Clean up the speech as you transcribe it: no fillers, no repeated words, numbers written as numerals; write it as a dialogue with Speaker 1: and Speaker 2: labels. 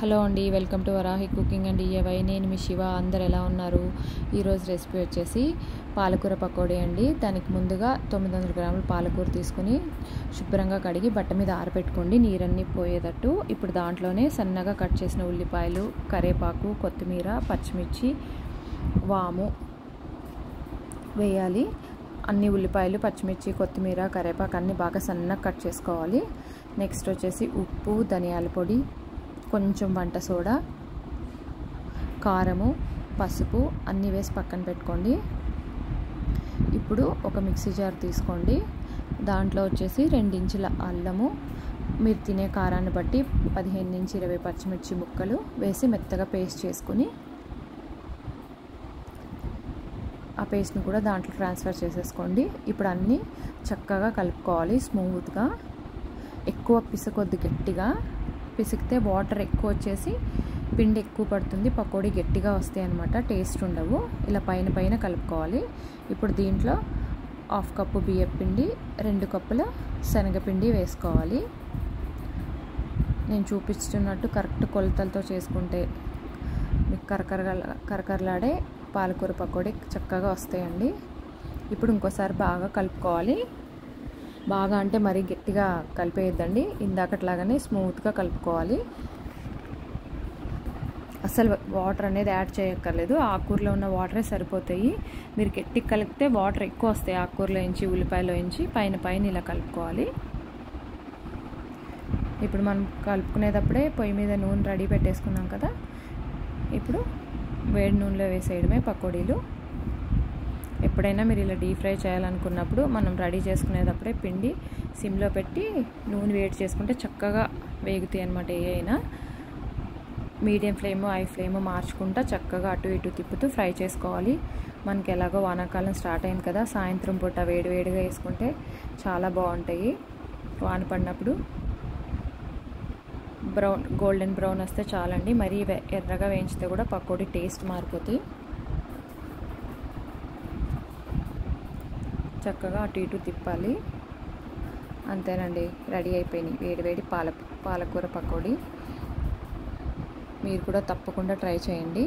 Speaker 1: Hello అండి, welcome to Varahi cooking and DIY. నేను మీ శివ. అందరు ఎలా ఉన్నారు? ఈరోజు రెసిపీ వచ్చేసి పాలకూర పకోడీ అండి. దానికి ముందుగా 900 గ్రాముల పాలకూర తీసుకుని శుభ్రంగా కడిగి బట్ట మీద ఆరబెట్టుకోండి, నీరన్నీ పోయేటట్టు. ఇప్పుడు దాంట్లోనే సన్నగా కట్ చేసిన ఉల్లిపాయలు, కరివేపాకు, కొత్తిమీర, పచ్చిమిర్చి, వాము వేయాలి. అన్ని ఉల్లిపాయలు, పచ్చిమిర్చి, కొత్తిమీర, కరివేపాకు అన్నీ బాగా సన్నగా కట్ చేసుకోవాలి. నెక్స్ట్ వచ్చేసి ఉప్పు, ధనియాల పొడి, కొంచెం వంట సోడా, కారము, పసుపు అన్నీ వేసి పక్కన పెట్టుకోండి. ఇప్పుడు ఒక మిక్సీ జార్ తీసుకోండి. దాంట్లో వచ్చేసి 2 ఇంచుల అల్లము, మీరు తినే కారాన్ని బట్టి 15 నుంచి 20 పచ్చిమిర్చి ముక్కలు వేసి మెత్తగా పేస్ట్ చేసుకుని ఆ పేస్ట్ని కూడా దాంట్లో ట్రాన్స్ఫర్ చేసేసుకోండి. ఇప్పుడు అన్నీ చక్కగా కలుపుకోవాలి స్మూత్గా. ఎక్కువ పిసకొద్దు, గట్టిగా పిసికితే వాటర్ ఎక్కువ వచ్చేసి పిండి ఎక్కువ పడుతుంది, పకోడీ గట్టిగా వస్తాయి అన్నమాట, టేస్ట్ ఉండవు. ఇలా పైన పైన కలుపుకోవాలి. ఇప్పుడు దీంట్లో 1/2 కప్పు బియ్యం పిండి, 2 కప్పుల శనగపిండి వేసుకోవాలి. నేను చూపిస్తున్నట్టు కరెక్ట్ కొలతలతో చేసుకుంటే మీకు కరకరలాడే పాలకూర పకోడీ చక్కగా వస్తాయండి. ఇప్పుడు ఇంకోసారి బాగా కలుపుకోవాలి. బాగా అంటే మరీ గట్టిగా కలిపేయద్దండి, ఇందాకట్లాగానే స్మూత్గా కలుపుకోవాలి. అసలు వాటర్ అనేది యాడ్ చేయక్కర్లేదు, ఆకుకూరలో ఉన్న వాటరే సరిపోతాయి. మీరు గట్టిగా కలిపితే వాటర్ ఎక్కువ వస్తాయి ఆకుకూరలో నుంచి, ఉల్లిపాయలో నుంచి. పైన పైన ఇలా కలుపుకోవాలి. ఇప్పుడు మనం కలుపుకునేటప్పుడే పొయ్యి మీద నూనె రెడీ పెట్టేసుకున్నాం కదా, ఇప్పుడు వేడి నూనెలో వేసేయడమే పకోడీలు. ఎప్పుడైనా మీరు ఇలా డీప్ ఫ్రై చేయాలనుకున్నప్పుడు మనం రెడీ చేసుకునేటప్పుడే పిండి సిమ్లో పెట్టి నూనె వేడి చేసుకుంటే చక్కగా వేగుతాయి అన్నమాట. ఏ అయినా మీడియం ఫ్లేమ్, హై ఫ్లేమ్ మార్చుకుంటా చక్కగా అటు ఇటు తిప్పుతూ ఫ్రై చేసుకోవాలి. మనకి ఎలాగో వానాకాలం స్టార్ట్ అయింది కదా, సాయంత్రం పూట వేడివేడిగా వేసుకుంటే చాలా బాగుంటాయి. వాన పడినప్పుడు గోల్డెన్ బ్రౌన్ వస్తే చాలండి, మరీ ఎర్రగా వేయించితే కూడా పకోడీ టేస్ట్ మారిపోతాయి. చక్కగా అటు ఇటు తిప్పాలి. అంతేనండి, రెడీ అయిపోయినాయి వేడివేడి పాలకూర పకోడీ. మీరు కూడా తప్పకుండా ట్రై చేయండి.